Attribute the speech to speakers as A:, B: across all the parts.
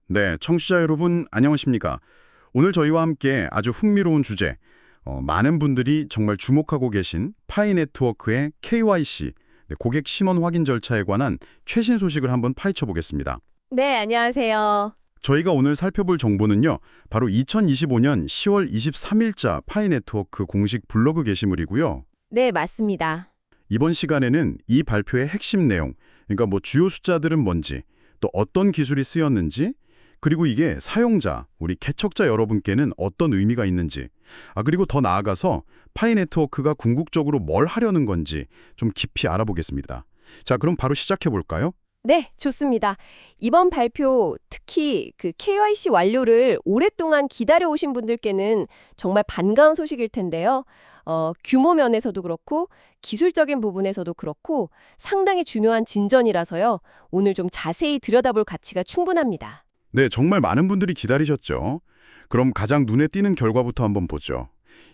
A: 네, 청취자 여러분 안녕하십니까? 오늘 저희와 함께 아주 흥미로운 주제, 많은 분들이 정말 주목하고 계신 파이네트워크의 KYC, 네, 고객 신원 확인 절차에 관한 최신 소식을 한번 파헤쳐 보겠습니다.
B: 네, 안녕하세요.
A: 저희가 오늘 살펴볼 정보는요, 바로 2025년 10월 23일자 파이네트워크 공식 블로그 게시물이고요.
B: 네, 맞습니다.
A: 이번 시간에는 이 발표의 핵심 내용, 그러니까 주요 숫자들은 뭔지, 또 어떤 기술이 쓰였는지, 그리고 이게 사용자, 우리 개척자 여러분께는 어떤 의미가 있는지, 그리고 더 나아가서 파이네트워크가 궁극적으로 뭘 하려는 건지 좀 깊이 알아보겠습니다. 자, 그럼 바로 시작해 볼까요?
B: 네, 좋습니다. 이번 발표, 특히 그 KYC 완료를 오랫동안 기다려오신 분들께는 정말 반가운 소식일 텐데요. 규모 면에서도 그렇고 기술적인 부분에서도 그렇고 상당히 중요한 진전이라서요. 오늘 좀 자세히 들여다볼 가치가 충분합니다.
A: 네, 정말 많은 분들이 기다리셨죠. 그럼 가장 눈에 띄는 결과부터 한번 보죠.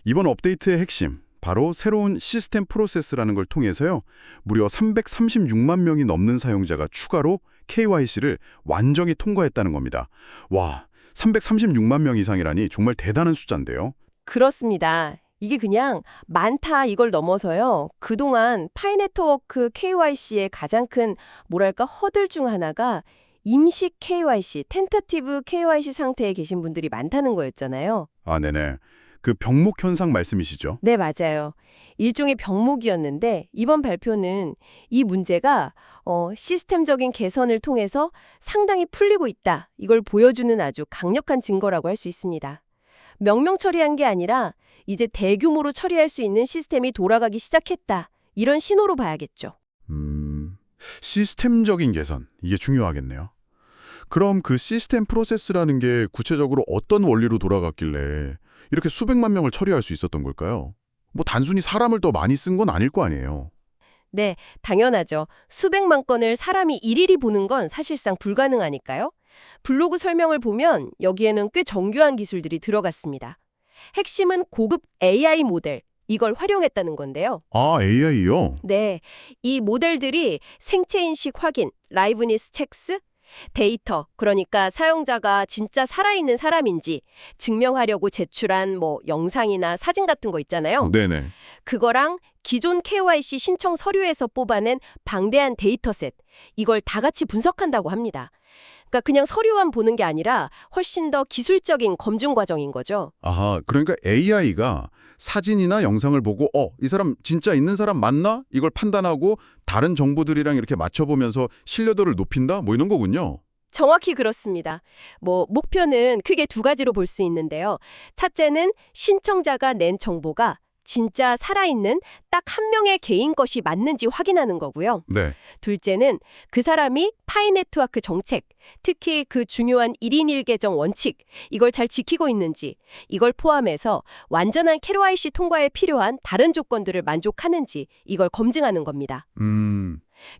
A: 이번 업데이트의 핵심, 바로 새로운 시스템 프로세스라는 걸 통해서요. 무려 336만 명이 넘는 사용자가 추가로 KYC를 완전히 통과했다는 겁니다. 와, 336만 명 이상이라니 정말 대단한 숫자인데요.
B: 그렇습니다. 이게 그냥 많다 이걸 넘어서요. 그동안 파이네트워크 KYC의 가장 큰 뭐랄까 허들 중 하나가 임시 KYC, 텐터티브 KYC 상태에 계신 분들이 많다는 거였잖아요.
A: 네네. 그 병목 현상 말씀이시죠?
B: 네, 맞아요. 일종의 병목이었는데 이번 발표는 이 문제가 시스템적인 개선을 통해서 상당히 풀리고 있다. 이걸 보여주는 아주 강력한 증거라고 할 수 있습니다. 명령 처리한 게 아니라 이제 대규모로 처리할 수 있는 시스템이 돌아가기 시작했다. 이런 신호로 봐야겠죠.
A: 시스템적인 개선, 이게 중요하겠네요. 그럼 그 시스템 프로세스라는 게 구체적으로 어떤 원리로 돌아갔길래 이렇게 수백만 명을 처리할 수 있었던 걸까요? 단순히 사람을 더 많이 쓴 건 아닐 거 아니에요.
B: 네, 당연하죠. 수백만 건을 사람이 일일이 보는 건 사실상 불가능하니까요. 블로그 설명을 보면 여기에는 꽤 정교한 기술들이 들어갔습니다. 핵심은 고급 AI 모델, 이걸 활용했다는 건데요.
A: AI요?
B: 네, 이 모델들이 생체인식 확인, 라이브니스 체크스, 데이터, 그러니까 사용자가 진짜 살아있는 사람인지 증명하려고 제출한 영상이나 사진 같은 거 있잖아요.
A: 네네.
B: 그거랑 기존 KYC 신청 서류에서 뽑아낸 방대한 데이터셋, 이걸 다 같이 분석한다고 합니다. 그러니까 그냥 서류만 보는 게 아니라 훨씬 더 기술적인 검증 과정인 거죠.
A: 그러니까 AI가 사진이나 영상을 보고 이 사람 진짜 있는 사람 맞나? 이걸 판단하고 다른 정보들이랑 이렇게 맞춰보면서 신뢰도를 높인다? 이런 거군요.
B: 정확히 그렇습니다. 목표는 크게 두 가지로 볼 수 있는데요. 첫째는 신청자가 낸 정보가 진짜 살아있는 딱 한 명의 개인 것이 맞는지 확인하는 거고요.
A: 네.
B: 둘째는 그 사람이 파이네트워크 정책, 특히 그 중요한 1인 1계정 원칙, 이걸 잘 지키고 있는지, 이걸 포함해서 완전한 KYC 통과에 필요한 다른 조건들을 만족하는지 이걸 검증하는 겁니다.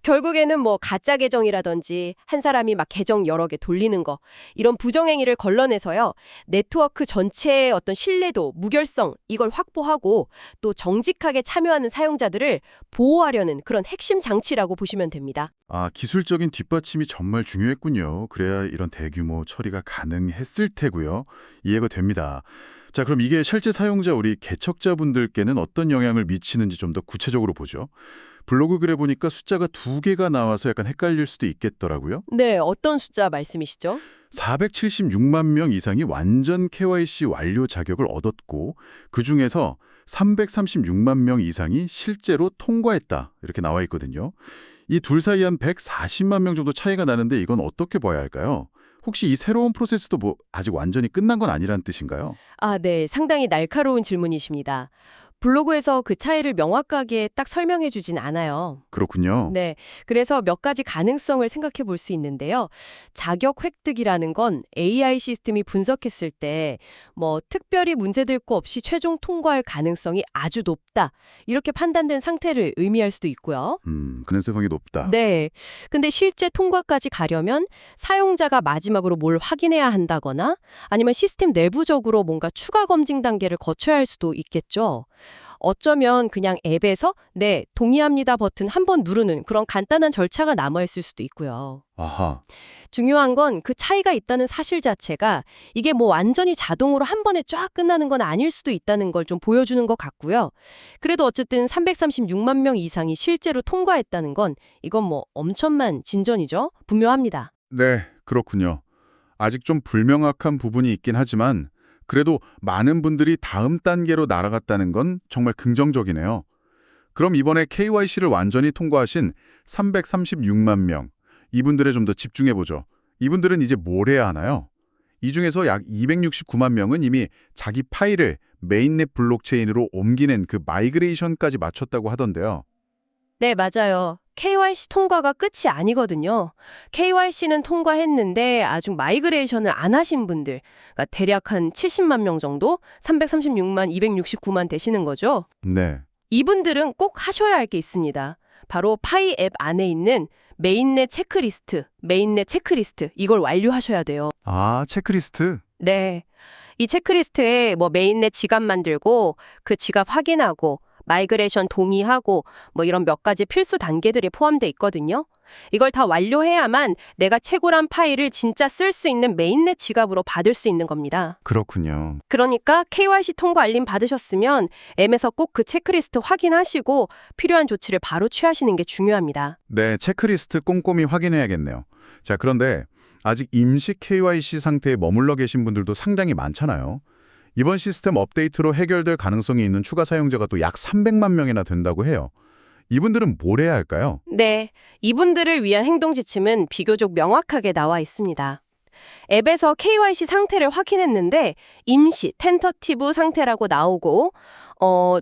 B: 결국에는 가짜 계정이라든지 한 사람이 막 계정 여러 개 돌리는 거 이런 부정행위를 걸러내서요. 네트워크 전체의 어떤 신뢰도, 무결성 이걸 확보하고 또 정직하게 참여하는 사용자들을 보호하려는 그런 핵심 장치라고 보시면 됩니다.
A: 기술적인 뒷받침이 정말 중요했군요. 그래야 이런 대규모 처리가 가능했을 테고요. 이해가 됩니다. 자, 그럼 이게 실제 사용자 우리 개척자분들께는 어떤 영향을 미치는지 좀 더 구체적으로 보죠. 블로그 글에 보니까 숫자가 두 개가 나와서 약간 헷갈릴 수도 있겠더라고요.
B: 네, 어떤 숫자 말씀이시죠?
A: 476만 명 이상이 완전 KYC 완료 자격을 얻었고 그중에서 336만 명 이상이 실제로 통과했다. 이렇게 나와 있거든요. 이 둘 사이 한 140만 명 정도 차이가 나는데 이건 어떻게 봐야 할까요? 혹시 이 새로운 프로세스도 아직 완전히 끝난 건 아니란 뜻인가요?
B: 네, 상당히 날카로운 질문이십니다. 블로그에서 그 차이를 명확하게 딱 설명해 주진 않아요.
A: 그렇군요.
B: 네, 그래서 몇 가지 가능성을 생각해 볼 수 있는데요. 자격 획득이라는 건 AI 시스템이 분석했을 때 특별히 문제될 거 없이 최종 통과할 가능성이 아주 높다. 이렇게 판단된 상태를 의미할 수도 있고요.
A: 가능성이 높다.
B: 네, 근데 실제 통과까지 가려면 사용자가 마지막으로 뭘 확인해야 한다거나 아니면 시스템 내부적으로 뭔가 추가 검증 단계를 거쳐야 할 수도 있겠죠. 어쩌면 그냥 앱에서 네, 동의합니다 버튼 한 번 누르는 그런 간단한 절차가 남아있을 수도 있고요.
A: 아하.
B: 중요한 건 그 차이가 있다는 사실 자체가 이게 뭐 완전히 자동으로 한 번에 쫙 끝나는 건 아닐 수도 있다는 걸 좀 보여주는 것 같고요. 그래도 어쨌든 336만 명 이상이 실제로 통과했다는 건 이건 뭐 엄청난 진전이죠. 분명합니다.
A: 네, 그렇군요. 아직 좀 불명확한 부분이 있긴 하지만 그래도 많은 분들이 다음 단계로 날아갔다는 건 정말 긍정적이네요. 그럼 이번에 KYC를 완전히 통과하신 336만 명, 이분들에 좀 더 집중해보죠. 이분들은 이제 뭘 해야 하나요? 이 중에서 약 269만 명은 이미 자기 파일을 메인넷 블록체인으로 옮기는 그 마이그레이션까지 마쳤다고 하던데요.
B: 네, 맞아요. KYC 통과가 끝이 아니거든요. KYC는 통과했는데 아직 마이그레이션을 안 하신 분들, 그러니까 대략 한 70만 명 정도, 336만 269만 되시는 거죠.
A: 네.
B: 이분들은 꼭 하셔야 할 게 있습니다. 바로 파이 앱 안에 있는 메인넷 체크리스트, 이걸 완료하셔야 돼요.
A: 아, 체크리스트?
B: 네. 이 체크리스트에 뭐 메인넷 지갑 만들고 그 지갑 확인하고 마이그레이션 동의하고 뭐 이런 몇 가지 필수 단계들이 포함돼 있거든요. 이걸 다 완료해야만 내가 채굴한 파일을 진짜 쓸 수 있는 메인넷 지갑으로 받을 수 있는 겁니다.
A: 그렇군요.
B: 그러니까 KYC 통과 알림 받으셨으면 앱에서 꼭 그 체크리스트 확인하시고 필요한 조치를 바로 취하시는 게 중요합니다.
A: 네, 체크리스트 꼼꼼히 확인해야겠네요. 자, 그런데 아직 임시 KYC 상태에 머물러 계신 분들도 상당히 많잖아요. 이번 시스템 업데이트로 해결될 가능성이 있는 추가 사용자가 또 약 300만 명이나 된다고 해요. 이분들은 뭘 해야 할까요?
B: 네, 이분들을 위한 행동 지침은 비교적 명확하게 나와 있습니다. 앱에서 KYC 상태를 확인했는데 임시, 텐터티브 상태라고 나오고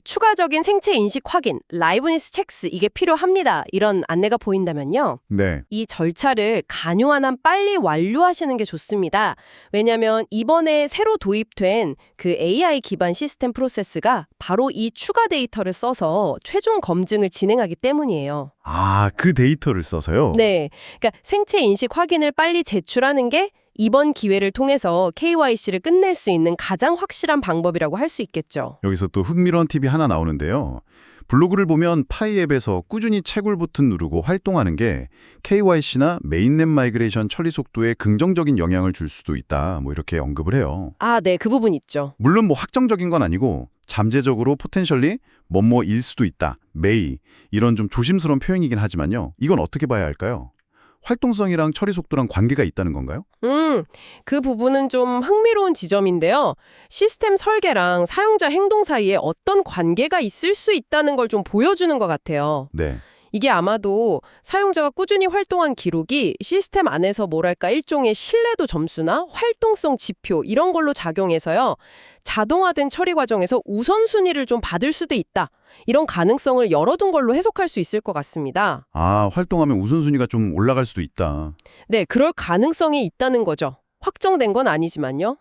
B: 추가적인 생체 인식 확인, 라이브니스 체크스 이게 필요합니다. 이런 안내가 보인다면요.
A: 네.
B: 이 절차를 간요한 한 빨리 완료하시는 게 좋습니다. 왜냐하면 이번에 새로 도입된 그 AI 기반 시스템 프로세스가 바로 이 추가 데이터를 써서 최종 검증을 진행하기 때문이에요.
A: 아, 그 데이터를 써서요?
B: 네, 그러니까 생체 인식 확인을 빨리 제출하는 게 이번 기회를 통해서 KYC를 끝낼 수 있는 가장 확실한 방법이라고 할 수 있겠죠.
A: 여기서 또 흥미로운 팁이 하나 나오는데요. 블로그를 보면 파이 앱에서 꾸준히 채굴 버튼 누르고 활동하는 게 KYC나 메인넷 마이그레이션 처리 속도에 긍정적인 영향을 줄 수도 있다. 뭐 이렇게 언급을 해요.
B: 아, 네, 그 부분 있죠.
A: 물론 뭐 확정적인 건 아니고 잠재적으로 포텐셜리 뭐뭐일 수도 있다. 메이 이런 좀 조심스러운 표현이긴 하지만요. 이건 어떻게 봐야 할까요? 활동성이랑 처리 속도랑 관계가 있다는 건가요?
B: 그 부분은 좀 흥미로운 지점인데요. 시스템 설계랑 사용자 행동 사이에 어떤 관계가 있을 수 있다는 걸 좀 보여주는 것 같아요.
A: 네.
B: 이게 아마도 사용자가 꾸준히 활동한 기록이 시스템 안에서 뭐랄까 일종의 신뢰도 점수나 활동성 지표 이런 걸로 작용해서요. 자동화된 처리 과정에서 우선순위를 좀 받을 수도 있다. 이런 가능성을 열어둔 걸로 해석할 수 있을 것 같습니다.
A: 아, 활동하면 우선순위가 좀 올라갈 수도 있다.
B: 네, 그럴 가능성이 있다는 거죠. 확정된 건 아니지만요.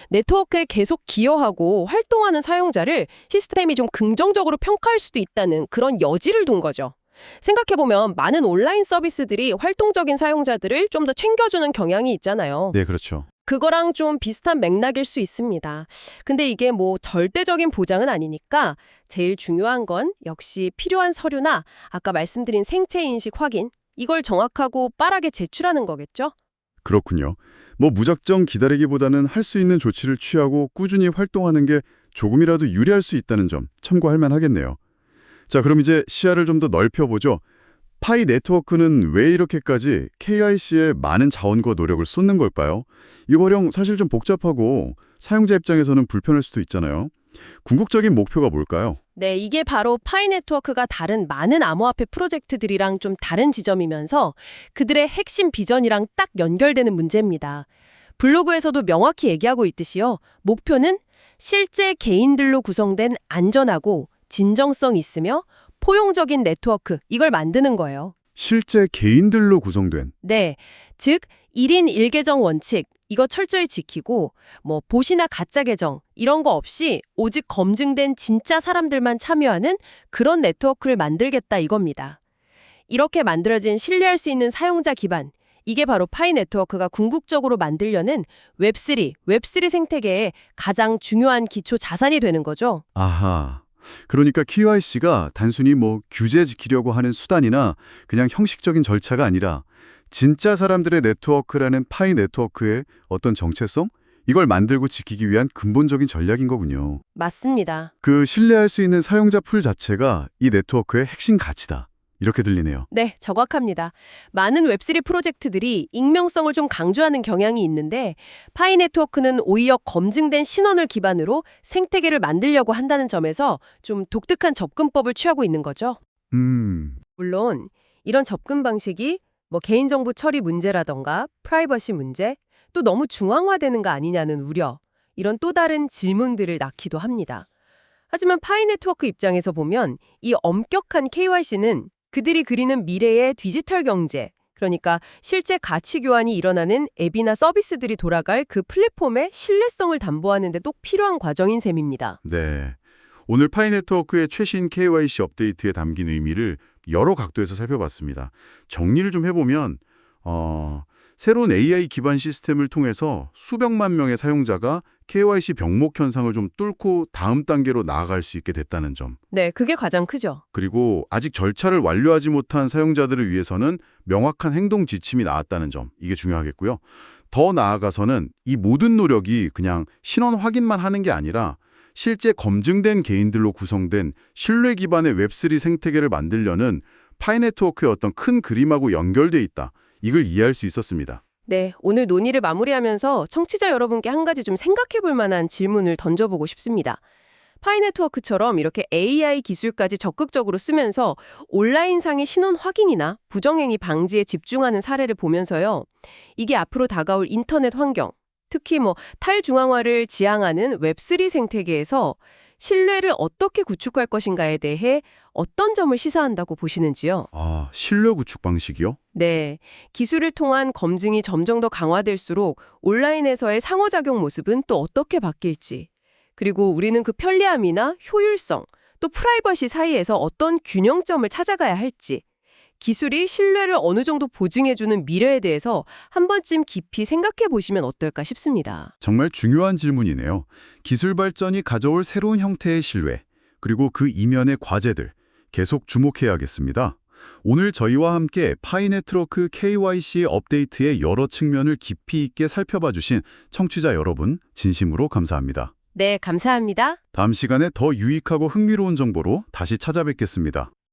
B: 네트워크에 계속 기여하고 활동하는 사용자를 시스템이 좀 긍정적으로 평가할 수도 있다는 그런 여지를 둔 거죠. 생각해보면 많은 온라인 서비스들이 활동적인 사용자들을 좀 더 챙겨주는 경향이 있잖아요.
A: 네, 그렇죠.
B: 그거랑 좀 비슷한 맥락일 수 있습니다. 근데 이게 뭐 절대적인 보장은 아니니까 제일 중요한 건 역시 필요한 서류나 아까 말씀드린 생체 인식 확인 이걸 정확하고 빠르게 제출하는 거겠죠?
A: 그렇군요. 뭐 무작정 기다리기보다는 할 수 있는 조치를 취하고 꾸준히 활동하는 게 조금이라도 유리할 수 있다는 점 참고할 만하겠네요. 자, 그럼 이제 시야를 좀 더 넓혀보죠. 파이 네트워크는 왜 이렇게까지 KYC에 많은 자원과 노력을 쏟는 걸까요? 이 활용 사실 좀 복잡하고 사용자 입장에서는 불편할 수도 있잖아요. 궁극적인 목표가 뭘까요?
B: 네, 이게 바로 파이 네트워크가 다른 많은 암호화폐 프로젝트들이랑 좀 다른 지점이면서 그들의 핵심 비전이랑 딱 연결되는 문제입니다. 블로그에서도 명확히 얘기하고 있듯이요. 목표는 실제 개인들로 구성된 안전하고 진정성 있으며 포용적인 네트워크, 이걸 만드는 거예요.
A: 실제 개인들로 구성된.
B: 네, 즉 1인 1계정 원칙, 이거 철저히 지키고 뭐 봇이나 가짜 계정 이런 거 없이 오직 검증된 진짜 사람들만 참여하는 그런 네트워크를 만들겠다 이겁니다. 이렇게 만들어진 신뢰할 수 있는 사용자 기반, 이게 바로 파이 네트워크가 궁극적으로 만들려는 웹3 생태계의 가장 중요한 기초 자산이 되는 거죠.
A: 아하.
C: 그러니까 KYC가 단순히 규제 지키려고 하는 수단이나 그냥 형식적인 절차가 아니라 진짜 사람들의 네트워크라는 파이 네트워크의 어떤 정체성? 이걸 만들고 지키기 위한 근본적인 전략인 거군요.
B: 맞습니다.
C: 그 신뢰할 수 있는 사용자 풀 자체가 이 네트워크의 핵심 가치다. 이렇게 들리네요.
B: 네, 정확합니다. 많은 웹3 프로젝트들이 익명성을 좀 강조하는 경향이 있는데 파이 네트워크는 오히려 검증된 신원을 기반으로 생태계를 만들려고 한다는 점에서 좀 독특한 접근법을 취하고 있는 거죠. 물론 이런 접근 방식이 개인정보 처리 문제라던가 프라이버시 문제, 또 너무 중앙화되는 거 아니냐는 우려, 이런 또 다른 질문들을 낳기도 합니다. 하지만 파이 네트워크 입장에서 보면 이 엄격한 KYC는 그들이 그리는 미래의 디지털 경제, 그러니까 실제 가치 교환이 일어나는 앱이나 서비스들이 돌아갈 그 플랫폼의 신뢰성을 담보하는 데 꼭 필요한 과정인 셈입니다.
A: 네. 오늘 파이 네트워크의 최신 KYC 업데이트에 담긴 의미를 여러 각도에서 살펴봤습니다. 정리를 좀 해보면 새로운 AI 기반 시스템을 통해서 수백만 명의 사용자가 KYC 병목 현상을 좀 뚫고 다음 단계로 나아갈 수 있게 됐다는 점.
B: 네, 그게 가장 크죠.
A: 그리고 아직 절차를 완료하지 못한 사용자들을 위해서는 명확한 행동 지침이 나왔다는 점. 이게 중요하겠고요. 더 나아가서는 이 모든 노력이 그냥 신원 확인만 하는 게 아니라 실제 검증된 개인들로 구성된 신뢰 기반의 웹3 생태계를 만들려는 파이 네트워크의 어떤 큰 그림하고 연결돼 있다. 이걸 이해할 수 있었습니다.
B: 네, 오늘 논의를 마무리하면서 청취자 여러분께 한 가지 좀 생각해 볼 만한 질문을 던져보고 싶습니다. 파이 네트워크처럼 이렇게 AI 기술까지 적극적으로 쓰면서 온라인상의 신원 확인이나 부정행위 방지에 집중하는 사례를 보면서요. 이게 앞으로 다가올 인터넷 환경, 특히 탈중앙화를 지향하는 웹3 생태계에서 신뢰를 어떻게 구축할 것인가에 대해 어떤 점을 시사한다고 보시는지요?
A: 신뢰 구축 방식이요?
B: 네, 기술을 통한 검증이 점점 더 강화될수록 온라인에서의 상호작용 모습은 또 어떻게 바뀔지, 그리고 우리는 그 편리함이나 효율성, 또 프라이버시 사이에서 어떤 균형점을 찾아가야 할지, 기술이 신뢰를 어느 정도 보증해주는 미래에 대해서 한 번쯤 깊이 생각해 보시면 어떨까 싶습니다.
C: 정말 중요한 질문이네요. 기술 발전이 가져올 새로운 형태의 신뢰, 그리고 그 이면의 과제들, 계속 주목해야겠습니다. 오늘 저희와 함께 파이 네트워크 KYC 업데이트의 여러 측면을 깊이 있게 살펴봐 주신 청취자 여러분, 진심으로 감사합니다.
B: 네, 감사합니다.
C: 다음 시간에 더 유익하고 흥미로운 정보로 다시 찾아뵙겠습니다.